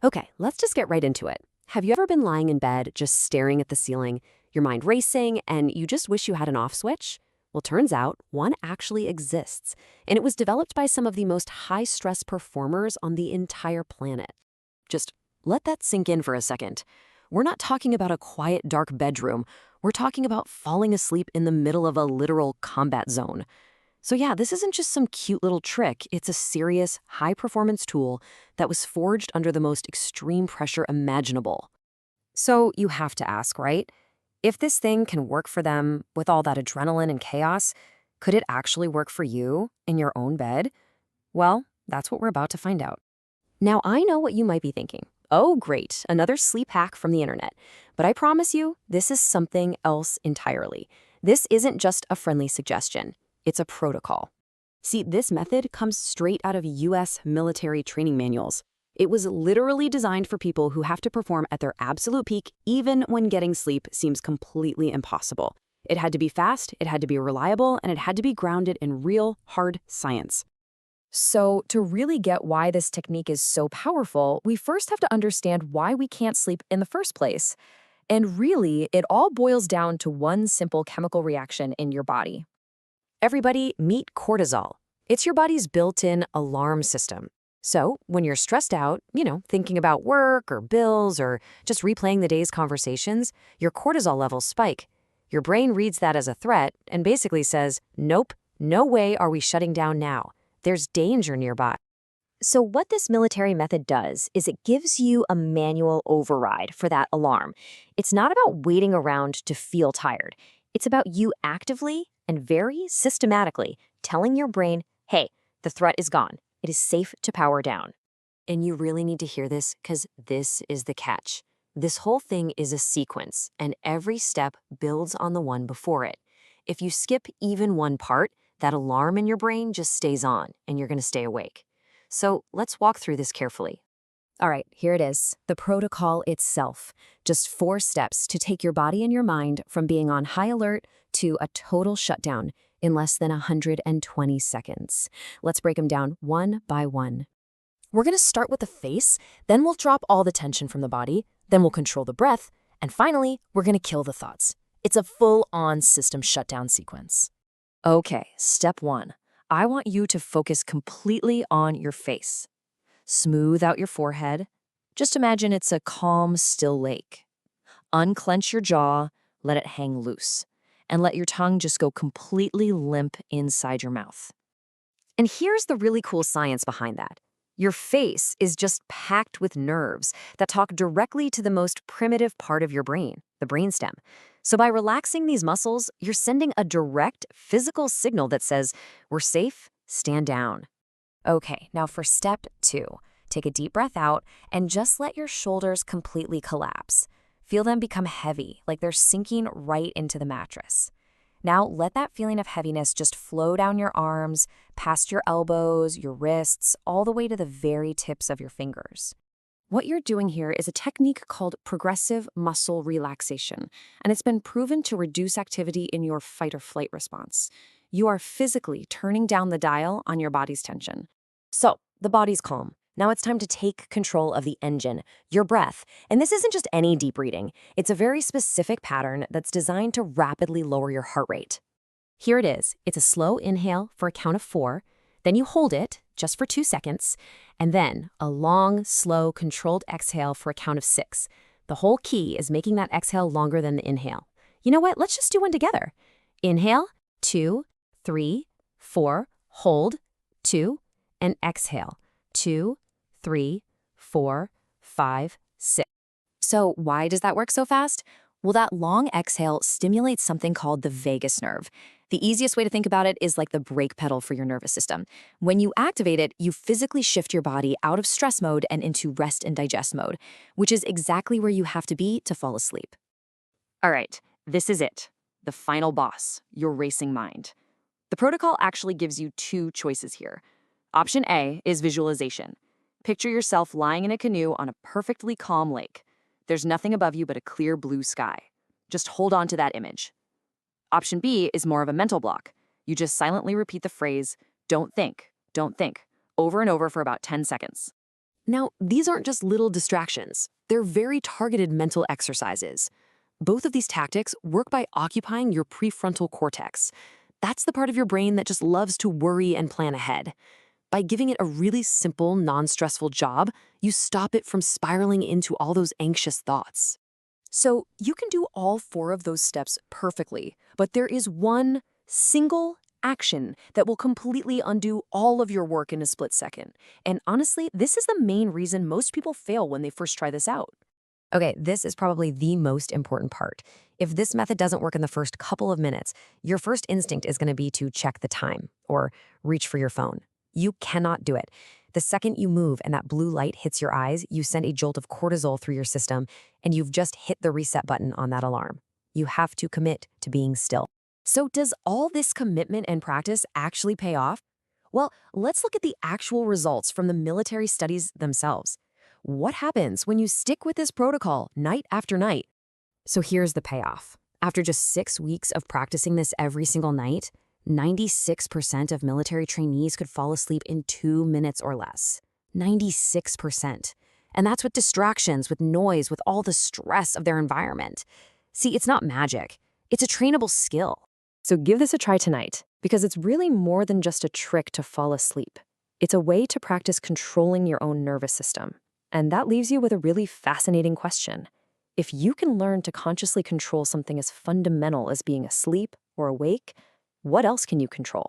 Okay, let's just get right into it. Have you ever been lying in bed just staring at the ceiling, your mind racing, and you just wish you had an off switch? Well, turns out one actually exists, and it was developed by some of the most high-stress performers on the entire planet. Just let that sink in for a second. We're not talking about a quiet, dark bedroom. We're talking about falling asleep in the middle of a literal combat zone. So yeah, this isn't just some cute little trick. It's a serious, high-performance tool that was forged under the most extreme pressure imaginable. So you have to ask, right? If this thing can work for them with all that adrenaline and chaos, could it actually work for you in your own bed? Well, that's what we're about to find out. Now, I know what you might be thinking. Oh, great, another sleep hack from the internet. But I promise you, this is something else entirely. This isn't just a friendly suggestion. It's a protocol. See, this method comes straight out of US military training manuals. It was literally designed for people who have to perform at their absolute peak even when getting sleep seems completely impossible. It had to be fast, it had to be reliable, and it had to be grounded in real, hard science. So, to really get why this technique is so powerful, we first have to understand why we can't sleep in the first place. And really, it all boils down to one simple chemical reaction in your body. Everybody, meet cortisol. It's your body's built-in alarm system. So, when you're stressed out, thinking about work or bills or just replaying the day's conversations, your cortisol levels spike. Your brain reads that as a threat and basically says, nope, no way are we shutting down now. There's danger nearby. So what this military method does is it gives you a manual override for that alarm. It's not about waiting around to feel tired. It's about you actively and very systematically telling your brain, hey, the threat is gone. It is safe to power down. And you really need to hear this because this is the catch. This whole thing is a sequence, and every step builds on the one before it. If you skip even one part, that alarm in your brain just stays on, and you're going to stay awake. So let's walk through this carefully. All right, here it is, the protocol itself. Just 4 steps to take your body and your mind from being on high alert to a total shutdown in less than 120 seconds. Let's break them down one by one. We're going to start with the face, then we'll drop all the tension from the body, then we'll control the breath, and finally, we're going to kill the thoughts. It's a full-on system shutdown sequence. Okay, step 1. I want you to focus completely on your face. Smooth out your forehead. Just imagine it's a calm, still lake. Unclench your jaw, let it hang loose, and let your tongue just go completely limp inside your mouth. And here's the really cool science behind that. Your face is just packed with nerves that talk directly to the most primitive part of your brain, the brainstem. So by relaxing these muscles, you're sending a direct physical signal that says, we're safe, stand down. Okay, now for step 2, take a deep breath out and just let your shoulders completely collapse. Feel them become heavy, like they're sinking right into the mattress. Now let that feeling of heaviness just flow down your arms, past your elbows, your wrists, all the way to the very tips of your fingers. What you're doing here is a technique called progressive muscle relaxation, and it's been proven to reduce activity in your fight or flight response. You are physically turning down the dial on your body's tension. So, the body's calm. Now it's time to take control of the engine, your breath. And this isn't just any deep breathing. It's a very specific pattern that's designed to rapidly lower your heart rate. Here it is. It's a slow inhale for a count of 4. Then you hold it just for 2 seconds. And then a long, slow, controlled exhale for a count of 6. The whole key is making that exhale longer than the inhale. You know what? Let's just do one together. Inhale, 2, 3, 4, hold, 2, and exhale, 2, 3, 4, 5, 6. So why does that work so fast? Well, that long exhale stimulates something called the vagus nerve. The easiest way to think about it is like the brake pedal for your nervous system. When you activate it, you physically shift your body out of stress mode and into rest and digest mode, which is exactly where you have to be to fall asleep. All right, this is it. The final boss, your racing mind. The protocol actually gives you 2 choices here. Option A is visualization. Picture yourself lying in a canoe on a perfectly calm lake. There's nothing above you but a clear blue sky. Just hold on to that image. Option B is more of a mental block. You just silently repeat the phrase, don't think, over and over for about 10 seconds. Now, these aren't just little distractions. They're very targeted mental exercises. Both of these tactics work by occupying your prefrontal cortex. That's the part of your brain that just loves to worry and plan ahead. By giving it a really simple, non-stressful job, you stop it from spiraling into all those anxious thoughts. So you can do all 4 of those steps perfectly, but there is one single action that will completely undo all of your work in a split second. And honestly, this is the main reason most people fail when they first try this out. Okay, this is probably the most important part. If this method doesn't work in the first couple of minutes, your first instinct is going to be to check the time or reach for your phone. You cannot do it. The second you move and that blue light hits your eyes, you send a jolt of cortisol through your system, and you've just hit the reset button on that alarm. You have to commit to being still. So does all this commitment and practice actually pay off? Well, let's look at the actual results from the military studies themselves. What happens when you stick with this protocol night after night? So here's the payoff. After just 6 weeks of practicing this every single night, 96% of military trainees could fall asleep in 2 minutes or less. 96%. And that's with distractions, with noise, with all the stress of their environment. See, it's not magic. It's a trainable skill. So give this a try tonight, because it's really more than just a trick to fall asleep. It's a way to practice controlling your own nervous system. And that leaves you with a really fascinating question. If you can learn to consciously control something as fundamental as being asleep or awake, what else can you control?